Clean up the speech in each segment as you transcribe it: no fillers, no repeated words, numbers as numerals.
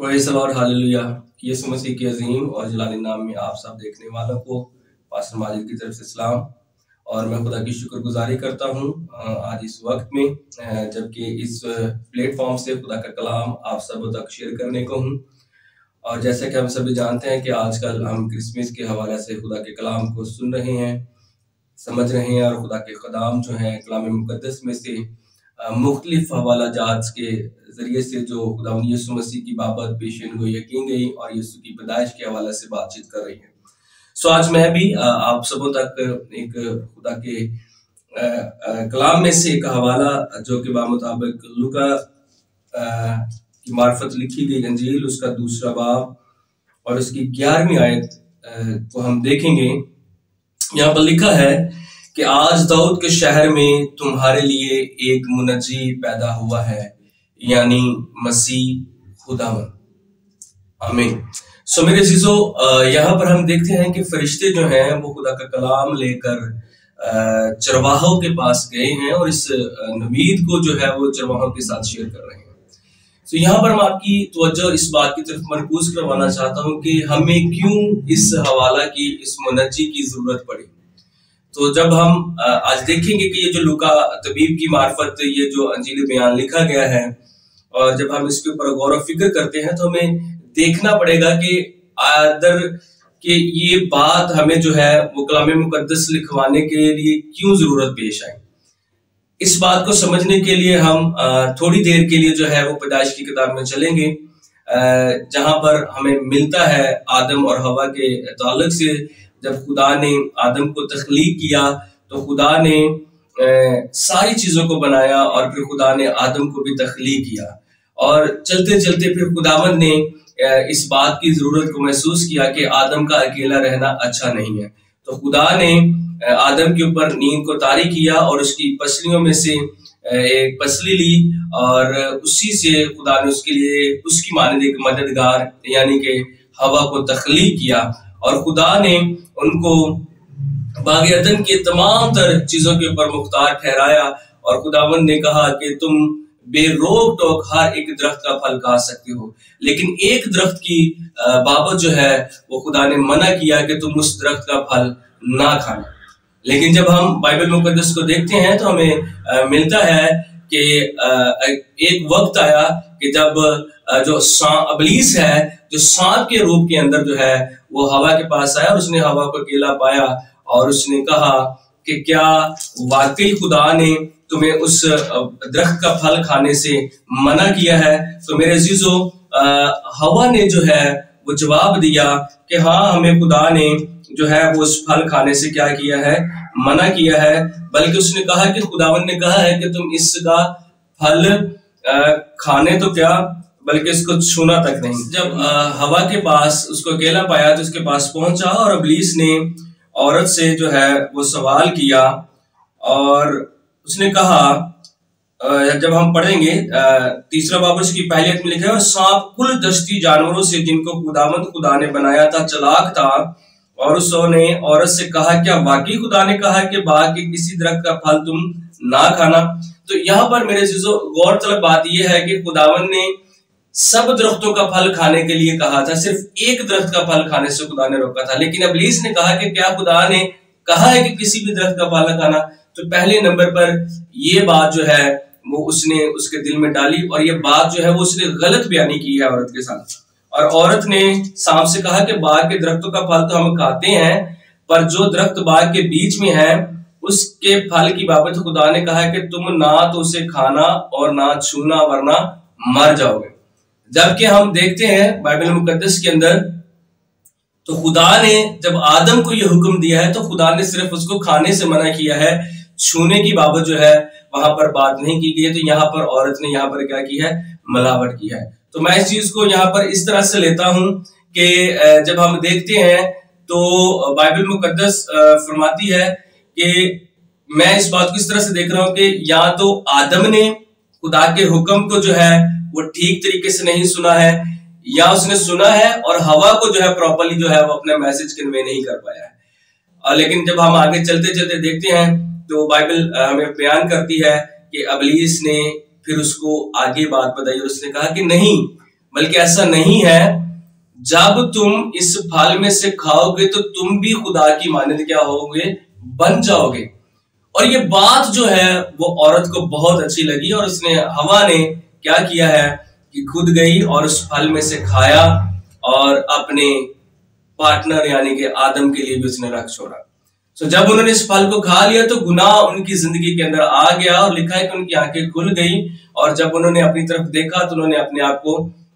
Praise the Lord, hallelujah. Yeshu Masih के अजीम और जलाली नाम में आप सब देखने वालों को पास्टर माजिद की तरफ से सलाम। और मैं खुदा की शुक्रगुजारी करता हूँ आज इस वक्त में जबकि इस प्लेटफॉर्म से खुदा का कलाम आप सब तक शेयर करने को हूँ। और जैसा कि हम सभी जानते हैं कि आजकल हम क्रिसमस के हवाले से खुदा के कलाम को सुन रहे हैं, समझ रहे हैं, और खुदा के कलाम जो है कलाम मुकद्दस में से मुख्तलिफ हवाला जात के जरिए से जो खुदा यीशु मसीह की बाबत पेशन गोई की गई और यीशु की पैदाइश के हवाले से बातचीत कर रही है। सो आज मैं भी आप सबों तक एक खुदा के कलाम में से एक हवाला जो कि बामुताबिक लूका की मार्फत लिखी गई अंजील उसका दूसरा बाब और उसकी 11वीं आयत को हम देखेंगे। यहाँ पर लिखा है कि आज दाऊद के शहर में तुम्हारे लिए एक मुनज्जी पैदा हुआ है, यानी मसीह खुदावन। आमीन। सो मेरे अजीजो, यहाँ पर हम देखते हैं कि फरिश्ते जो हैं वो खुदा का कलाम लेकर चरवाहों के पास गए हैं और इस नवीद को जो है वो चरवाहों के साथ शेयर कर रहे हैं। तो यहाँ पर मैं आपकी तवज्जो इस बात की तरफ मरकूज करवाना चाहता हूँ कि हमें क्यों इस हवाला की, इस मुनज्जी की जरूरत पड़ी। तो जब हम आज देखेंगे कि ये जो लूका तबीब की मार्फत ये जो अंजील बयान लिखा गया है, और जब हम इसके ऊपर गौर फिक्र करते हैं तो हमें देखना पड़ेगा कि आदर कि ये बात हमें जो है वो कलाम मुकद्दस लिखवाने के लिए क्यों जरूरत पेश आई। इस बात को समझने के लिए हम थोड़ी देर के लिए जो है वो पैदाइश की किताब में चलेंगे, जहां पर हमें मिलता है आदम और हवा के ताल्लुक से। जब खुदा ने आदम को तख्लीक किया तो खुदा ने सारी चीजों को बनाया और फिर खुदा ने आदम को भी तख्लीक किया, और चलते चलते फिर खुदावंद ने इस बात की जरूरत को महसूस किया कि आदम का अकेला रहना अच्छा नहीं है। तो खुदा ने आदम के ऊपर नींद को तारी किया और उसकी पसलियों में से एक पसली ली, और उसी से खुदा ने उसके लिए उसकी मानद एक मददगार यानी कि हवा को तख्लीक किया। और खुदा ने उनको बाग अदन के तमाम तर चीजों के ऊपर मुख्तार ठहराया, और खुदावंद ने कहा कि तुम बेरोक टोक हर एक दरख्त का फल खा सकते हो, लेकिन एक दरख्त की बाबत जो है वो खुदा ने मना किया कि तुम उस दरख्त का फल ना खाना। लेकिन जब हम बाइबल मुकद्दस को देखते हैं तो हमें मिलता है कि एक वक्त आया कि जब जो इब्लीस है, जो सांप के रूप के अंदर जो है वो हवा के पास आया, और उसने हवा को अकेला पाया और उसने कहा कि क्या वाकई खुदा ने तुम्हें उस दरख्त का फल खाने से मना किया है? तो मेरे अजीजों, हवा ने जो है वो जवाब दिया कि हाँ, हमें खुदा ने जो है वो उस फल खाने से क्या किया है, मना किया है। बल्कि उसने कहा कि खुदावंद ने कहा है कि तुम इसका फल खाने तो क्या बल्कि इसको छूना तक नहीं। जब हवा के पास उसको अकेला पाया तो उसके पास पहुंचा, और इब्लीस ने औरत से जो है वो सवाल किया, और उसने कहा, जब हम पढ़ेंगे तीसरा बाब उसकी पहली आयत में लिखा है, और सांप कुल दस्ती जानवरों से जिनको खुदा ने बनाया था चालाक था, और उसने औरत से कहा, क्या वाकई खुदा ने कहा कि बाग के किसी दरख्त का फल तुम ना खाना? तो यहाँ पर मेरे अजीजों गौरतलब बात यह है कि खुदावन ने सब दरख्तों का फल खाने के लिए कहा था, सिर्फ एक दरख्त का फल खाने से खुदा ने रोका था। लेकिन इब्लीस ने कहा कि क्या खुदा ने कहा है कि किसी भी दरख्त का फल खाना? तो पहले नंबर पर ये बात जो है वो उसने उसके दिल में डाली, और ये बात जो है वो उसने गलत बयानी की है औरत के साथ। और औरत ने सांप से कहा कि बाग के दरख्तों का फल तो हम खाते हैं, पर जो दरख्त बाग के बीच में है उसके फल की बाबत खुदा ने कहा है कि तुम ना तो उसे खाना और ना छूना, वरना मर जाओगे। जबकि हम देखते हैं बाइबल मुकद्दस के अंदर तो खुदा ने जब आदम को यह हुक्म दिया है तो खुदा ने सिर्फ उसको खाने से मना किया है, छूने की बाबत जो है वहां पर बात नहीं की गई है। तो यहाँ पर औरत ने यहाँ पर क्या की है, मिलावट की है। तो मैं इस चीज को यहाँ पर इस तरह से लेता हूं कि जब हम देखते हैं तो बाइबल मुकद्दस फरमाती है कि मैं इस बात को इस तरह से देख रहा हूं कि या तो आदम ने खुदा के हुक्म को जो है वो ठीक तरीके से नहीं सुना है, या उसने सुना है और हवा को जो है प्रॉपर्ली जो है वो अपना मैसेज कन्वे नहीं कर पाया है। लेकिन जब हम आगे चलते चलते देखते हैं तो बाइबल हमें बयान करती है कि इब्लीस ने फिर उसको आगे बात बताई और उसने कहा कि नहीं, بلکہ ایسا نہیں ہے، جب تم اس پھل میں سے کھاؤ گے تو تم بھی خدا کی مانند کیا ہوگے، بن جاؤ گے۔ اور یہ بات جو ہے وہ عورت کو بہت اچھی لگی، اور اس نے ہوا نے کیا کیا ہے کہ خود گئی اور اس پھل میں سے کھایا اور اپنے پارٹنر یعنی کہ آدم کے لیے بھی اس نے رکھ چھوڑا۔ جب انہوں نے اس پھل کو کھا لیا تو گناہ ان کی زندگی کے اندر آ گیا، اور لکھا ہے کہ ان کی آنکھیں کھل گئی، اور جب انہوں نے اپنی طرف دیکھا تو انہوں نے اپنے آپ کو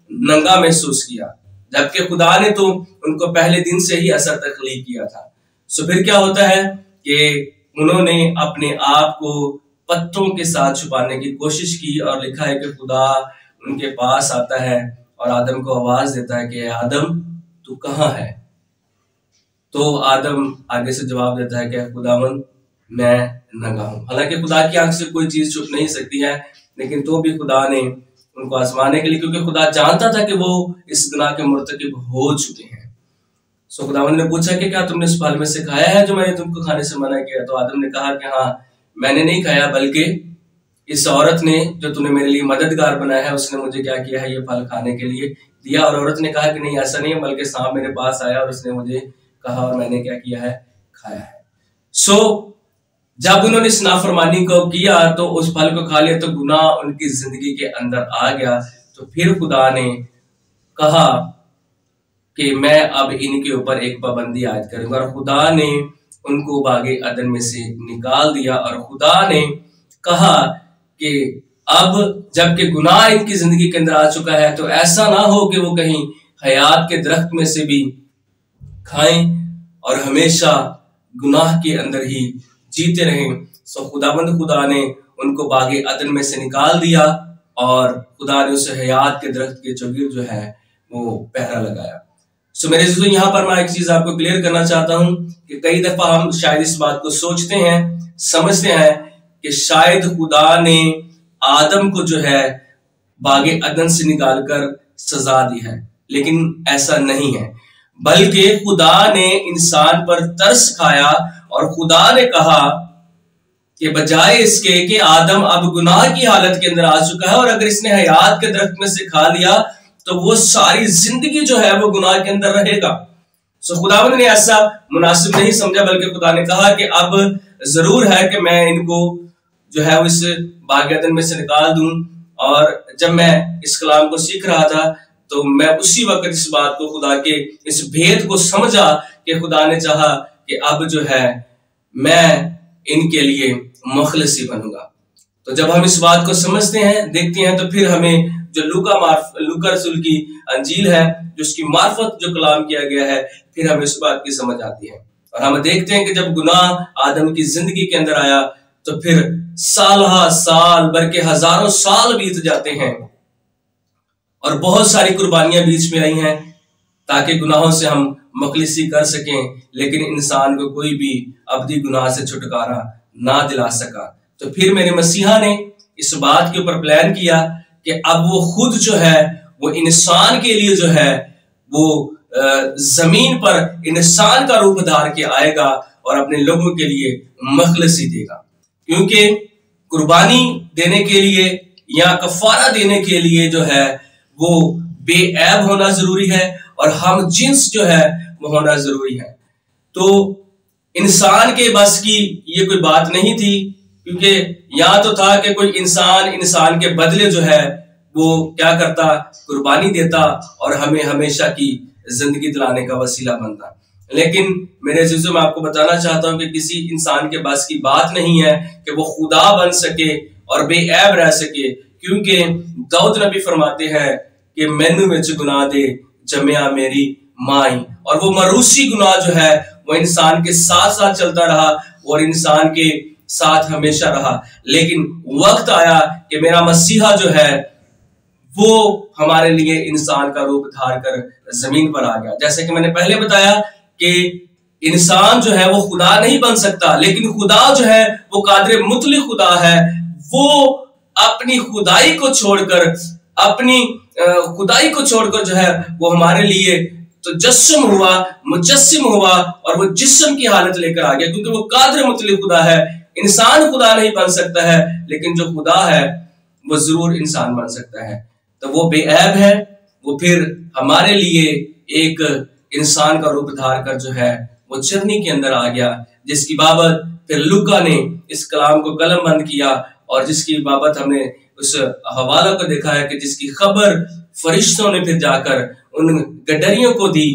ننگا محسوس کیا، جبکہ خدا نے تو ان کو پہلے دن سے ہی ایسا تخلیق کیا تھا۔ پھر کیا ہوتا ہے کہ انہوں نے اپنے آپ کو پتوں کے ساتھ چھپانے کی کوشش کی، اور لکھا ہے کہ خدا ان کے پاس آتا ہے اور آدم کو آواز دیتا ہے کہ آدم تو کہاں ہے؟ تو آدم آگے سے جواب دیتا ہے کہ خداوند میں ننگا ہوں۔ حالانکہ خدا کی آنکھ سے کوئی چیز چھپ نہیں سکتی ہے، لیکن تو بھی خدا نے ان کو آزمانے کے لیے، کیونکہ خدا جانتا تھا کہ وہ اس گناہ کے مرتکب ہو چکے ہیں۔ خداوند نے پوچھا کہ کیا تم نے اس پھل میں سے کھایا ہے جو میں نے تم کو کھانے سے منع کیا؟ تو آدم نے کہا کہ ہاں میں نے نہیں کھایا، بلکہ اس عورت نے جو تم نے میرے لیے مددگار بنایا ہے اس نے مجھے کیا کیا ہے، یہ پھل کھانے کے لیے دیا۔ اور عورت نے کہا کہ نہیں ایسا نہیں ہے، بلکہ سانپ میرے پاس آیا اور اس نے مجھے کہا اور میں نے کیا کیا ہے، کھایا ہے۔ جب انہوں نے اس نافرمانی کو کیا تو اس پھل کو کھا لیا تو گناہ ان کی زندگی کے اندر آ گیا۔ تو پھر خدا نے کہا کہ میں اب ان کے اوپر ایک پابندی عائد کروں گا، اور خدا نے ان کو باغ عدن میں سے نکال دیا، اور خدا نے کہا کہ اب جب کہ گناہ ان کی زندگی کے اندر آ چکا ہے تو ایسا نہ ہو کہ وہ کہیں حیات کے درخت میں سے بھی کھائیں اور ہمیشہ گناہ کے اندر ہی جیتے رہیں۔ خدا نے ان کو باغ عدن میں سے نکال دیا، اور خدا نے اسے حیات کے درخت کے چوگیر جو ہے وہ پہرا لگایا۔ میرے عزیزو، یہاں پر میں ایک چیز آپ کو کلیئر کرنا چاہتا ہوں کہ کئی دفعہ ہم شاید اس بات کو سوچتے ہیں، سمجھتے ہیں کہ شاید خدا نے آدم کو جو ہے باغ عدن سے نکال کر سزا دی ہے، لیکن ایسا نہیں ہے، بلکہ خدا نے انسان پر ترس کھایا، اور خدا نے کہا کہ بجائے اس کے کہ آدم اب گناہ کی حالت کے اندر آ چکا ہے، اور اگر اس نے حیات کے درخت میں سے کھا لیا تو وہ ساری زندگی جو ہے وہ گناہ کے اندر رہے گا۔ خداوند نے ایسا مناسب نہیں سمجھا، بلکہ خدا نے کہا کہ اب ضرور ہے کہ میں ان کو جو ہے اس باغ عدن میں سے نکال دوں۔ اور جب میں اس کلام کو سیکھ رہا تھا تو میں اسی وقت اس بات کو، خدا کے اس بھید کو سمجھا کہ خدا نے چاہا کہ اب جو ہے میں ان کے لیے مخلصی بنوں گا۔ تو جب ہم اس بات کو سمجھتے ہیں، دیکھتے ہیں، تو پھر ہمیں جو لوکا رسول کی انجیل ہے، جو اس کی معرفت جو کلام کیا گیا ہے، پھر ہمیں اس بات کی سمجھ آتی ہے، اور ہم دیکھتے ہیں کہ جب گناہ آدم کی زندگی کے اندر آیا تو پھر سالہ سال بلکہ ہزاروں سال بیت جاتے ہیں، اور بہت ساری قربانیاں بیچ میں آئی ہیں تاکہ گناہوں سے ہم مخلصی کر سکیں، لیکن انسان کو کوئی بھی ابدی گناہ سے چھٹکارا نہ دلا سکا۔ تو پھر میرے مسیحا نے اس بات کے اوپر پلان کیا کہ اب وہ خود جو ہے وہ انسان کے لیے جو ہے وہ زمین پر انسان کا روپ دھار کے آئے گا اور اپنے لوگوں کے لیے مخلصی دے گا، کیونکہ قربانی دینے کے لیے یا کفارہ دینے کے لیے جو ہے وہ بے عیب ہونا ضروری ہے، اور ہم جنس جو ہے وہ ہونا ضروری ہے۔ تو انسان کے بس کی یہ کوئی بات نہیں تھی، کیونکہ یہاں تو تھا کہ کوئی انسان کے بدلے جو ہے وہ کیا کرتا، قربانی دیتا اور ہمیں ہمیشہ کی زندگی دلانے کا وسیلہ بنتا۔ لیکن میرے عزیزوں، میں آپ کو بتانا چاہتا ہوں کہ کسی انسان کے بس کی بات نہیں ہے کہ وہ خدا بن سکے اور بے عیب رہ سکے، کیونکہ داؤد نبی فرماتے ہیں کہ مینو وچ گناہ دے جمیا میری مائی، اور وہ مروسی گناہ جو ہے وہ انسان کے ساتھ ساتھ چلتا رہا اور انسان کے ساتھ ہمیشہ رہا، لیکن وقت آیا کہ میرا مسیحا جو ہے وہ ہمارے لیے انسان کا روپ دھار کر زمین پر آ گیا۔ جیسے کہ میں نے پہلے بتایا کہ انسان جو ہے وہ خدا نہیں بن سکتا، لیکن خدا جو ہے وہ قادر مطلق خدا ہے، وہ اپنی خدائی کو چھوڑ کر جو ہے وہ ہمارے لیے مجسم ہوا اور وہ جسم کی حالت لے کر آ گیا، کیونکہ وہ قادر مطلق خدا ہے۔ انسان خدا نہیں بن سکتا ہے، لیکن جو خدا ہے وہ ضرور انسان بن سکتا ہے۔ تو وہ بے عیب ہے، वो फिर हमारे लिए एक इंसान का रूप धार कर जो है वो चरनी के अंदर आ गया, जिसकी बाबत फिर लूका ने इस कलाम को कलम बंद किया और जिसकी बाबत हमने उस हवाला को देखा है कि जिसकी खबर फरिश्तों ने फिर जाकर उन गडरियों को दी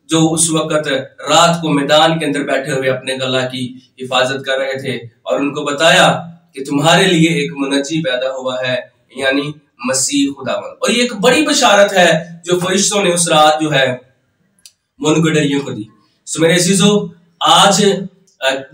जो उस वक्त रात को मैदान के अंदर बैठे हुए अपने गला की हिफाजत कर रहे थे, और उनको बताया कि तुम्हारे लिए एक मुनज्जी पैदा हुआ है, यानी मसीह खुदावंद। और ये एक बड़ी बशारत है जो फरिश्तों ने उस रात जो है उन गडरियों को दी। सो मेरे अजीजों, आज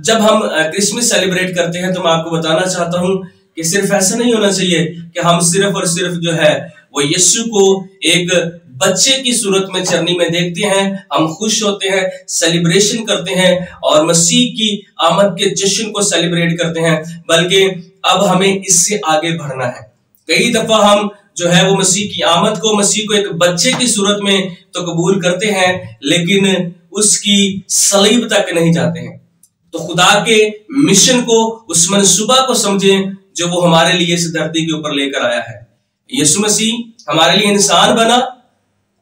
जब हम क्रिसमस सेलिब्रेट करते हैं तो मैं आपको बताना चाहता हूं कि सिर्फ ऐसा नहीं होना चाहिए कि हम सिर्फ और सिर्फ जो है वो यीशु को एक बच्चे की सूरत में चरनी में देखते हैं, हम खुश होते हैं, सेलिब्रेशन करते हैं और मसीह की आमद के जश्न को सेलिब्रेट करते हैं, बल्कि अब हमें इससे आगे बढ़ना है। कई दफा हम जो है वो मसीह की आमद को, मसीह को एक बच्चे की सूरत में तो कबूल करते हैं, लेकिन उसकी सलीब तक नहीं जाते हैं। तो खुदा के मिशन को, उस मंसूबा को समझें जो वो हमारे लिए इस धरती के ऊपर लेकर आया है। यीशु मसीह हमारे लिए इंसान बना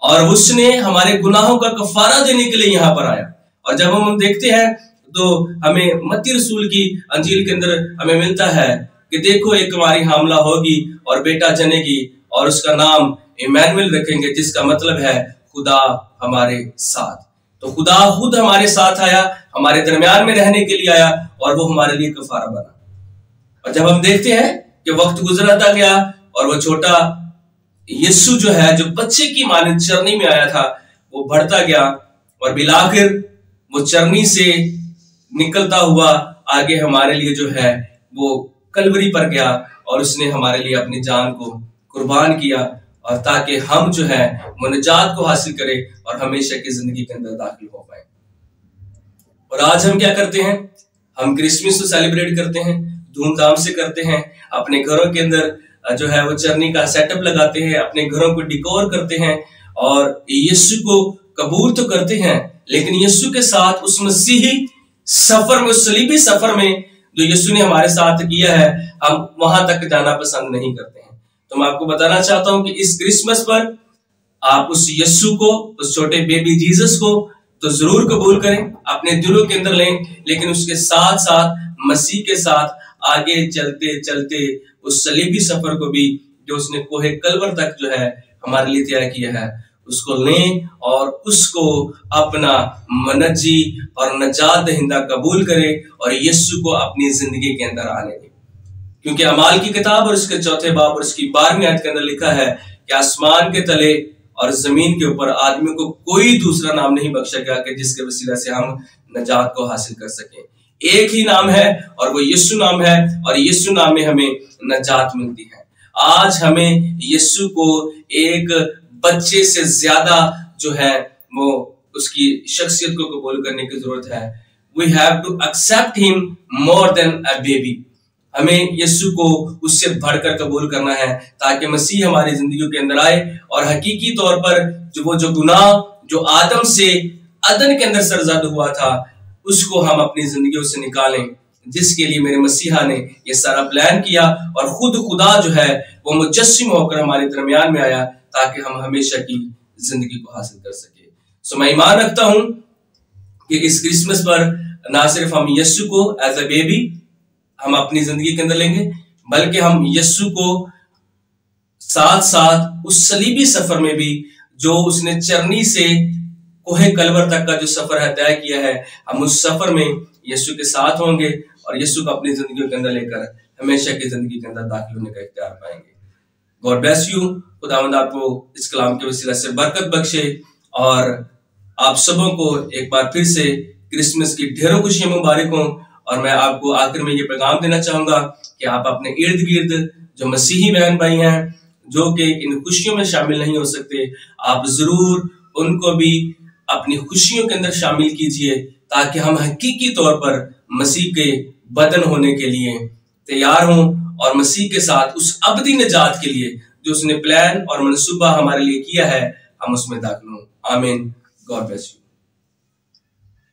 और उसने हमारे गुनाहों का कफारा देने के लिए यहाँ पर आया। और जब हम देखते हैं तो हमें मत्ती रसूल की अंजील के अंदर हमें मिलता है कि देखो एक कुंवारी हामला होगी और बेटा जनेगी और उसका नाम इमैनुएल रखेंगे, जिसका मतलब है खुदा हमारे साथ। तो खुदा खुद हमारे साथ आया, हमारे दरमियान में रहने के लिए आया और वो हमारे लिए कफारा बना। और जब हम देखते हैं कि वक्त गुजरता गया और वो छोटा यीशु जो है, जो बच्चे की मानद चरनी में आया था, वो बढ़ता गया और बिलाखिर वो चरनी से निकलता हुआ आगे हमारे लिए जो है वो कलवरी पर गया और उसने हमारे लिए अपनी जान को कुर्बान किया, और ताकि हम जो है वो निजात को हासिल करें और हमेशा की जिंदगी के अंदर दाखिल हो पाए। और आज हम क्या करते हैं? हम क्रिसमस को सेलिब्रेट करते हैं, धूमधाम से करते हैं, अपने घरों के अंदर जो है वो चरनी का सेटअप लगाते हैं, अपने घरों को डिकोर करते हैं और यीशु को कबूल तो करते हैं, लेकिन यीशु के साथ उस मसीही सफर में, उस सलीबी सफर में जो यीशु ने हमारे साथ किया है, हम वहां तक जाना पसंद नहीं करते हैं। तो मैं आपको बताना चाहता हूं कि इस क्रिसमस पर आप उस यीशु को, उस छोटे बेबी जीसस को तो जरूर कबूल करें, अपने दिलों के अंदर लें, लेकिन उसके साथ साथ मसीह के साथ आगे चलते चलते उस सलीबी सफर को भी, जो उसने कोहे कलवर तक जो है हमारे लिए तैयार किया है, उसको लें और उसको अपना मनज्जी और नजात दहिंदा कबूल करें और यीशु को अपनी जिंदगी के अंदर आने दें। क्योंकि अमाल की किताब और उसके 4 बाब और उसकी 12वीं आयत के अंदर लिखा है कि आसमान के तले और जमीन के ऊपर आदमी को कोई दूसरा नाम नहीं बख्शा गया कि जिसके वसीला से हम नजात को हासिल कर सकें। एक ही नाम है और वो यीशु नाम है, और यीशु नाम में हमें नजात मिलती है। आज हमें यीशु को एक बच्चे से ज्यादा जो है वो उसकी शख्सियत को कबूल करने की जरूरत है। We have to accept him more than a baby। हमें यीशु को उससे बढ़कर कबूल करना है ताकि मसीह हमारी जिंदगी के अंदर आए और हकीकी तौर पर जो गुनाह जो आदम से अदन के अंदर सरजद हुआ था, उसको हम अपनी जिंदगियों से निकालें, जिसके लिए मेरे मसीहा ने ये सारा प्लान किया और खुद खुदा जो है वो मुजस्सिम होकर हमारे दरमियान में आया ताकि हम हमेशा की जिंदगी को हासिल कर सके। सो मैं ईमान रखता हूं कि इस क्रिसमस पर ना सिर्फ हम यीशु को एज अ बेबी हम अपनी जिंदगी के अंदर लेंगे, बल्कि हम यीशु को साथ साथ उस सलीबी सफर में भी, जो उसने चरनी से कोहे कलवर तक का जो सफर है तय किया है, हम उस सफर में यीशु के साथ होंगे और यीशु को अपनी जिंदगी के अंदर लेकर हमेशा की जिंदगी के अंदर दाखिल होने का इख्तियार पाएंगे। God bless you. खुदावंद आपको इस कलाम के वसीला से बरकत बख्शे और आप सबों को एक बार फिर से क्रिसमस की ढेरों खुशियां मुबारक हों। और मैं आपको आखिर में ये पैगाम देना चाहूंगा कि आप अपने इर्द गिर्द जो मसीही बहन भाई हैं जो कि इन खुशियों में शामिल नहीं हो सकते, आप जरूर उनको भी अपनी खुशियों के अंदर शामिल कीजिए ताकि हम हकीकी तौर पर मसीह के बदन होने के लिए तैयार हों और मसीह के साथ उस अबदी निजात के लिए जो उसने प्लान और मंसूबा हमारे लिए किया है, हम उसमें दाखिल हों। आमीन। God bless you.